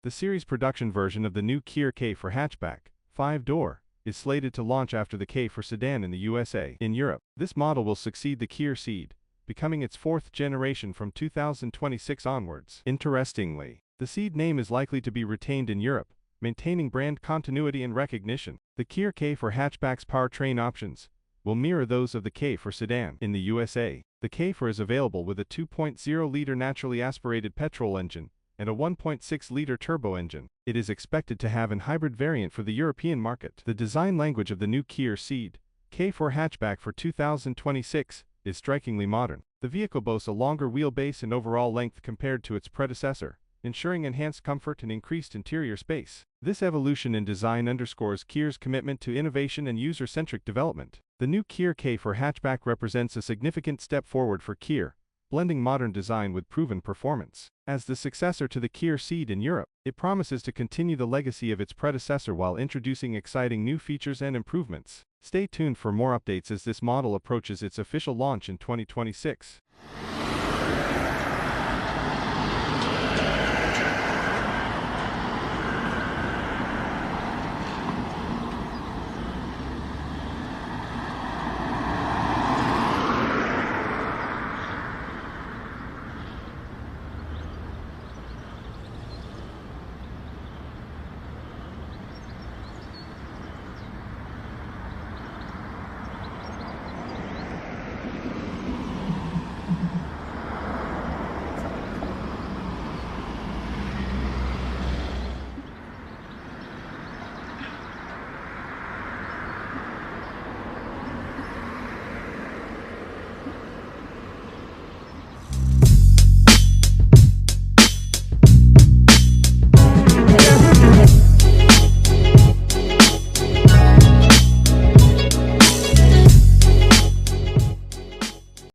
The series production version of the new Kia K4 hatchback, 5-door, is slated to launch after the K4 sedan in the USA. In Europe, this model will succeed the KIA Ceed, becoming its fourth generation from 2026 onwards. Interestingly, the Ceed name is likely to be retained in Europe, maintaining brand continuity and recognition. The Kia K4 hatchback's powertrain options will mirror those of the K4 sedan. In the USA, the K4 is available with a 2.0-liter naturally aspirated petrol engine and a 1.6-liter turbo engine. It is expected to have an hybrid variant for the European market. The design language of the new Kia Ceed K4 hatchback for 2026 is strikingly modern. The vehicle boasts a longer wheelbase and overall length compared to its predecessor, ensuring enhanced comfort and increased interior space. This evolution in design underscores Kia's commitment to innovation and user-centric development. The new Kia K4 hatchback represents a significant step forward for Kia, blending modern design with proven performance. As the successor to the Kia Ceed in Europe, it promises to continue the legacy of its predecessor while introducing exciting new features and improvements. Stay tuned for more updates as this model approaches its official launch in 2026.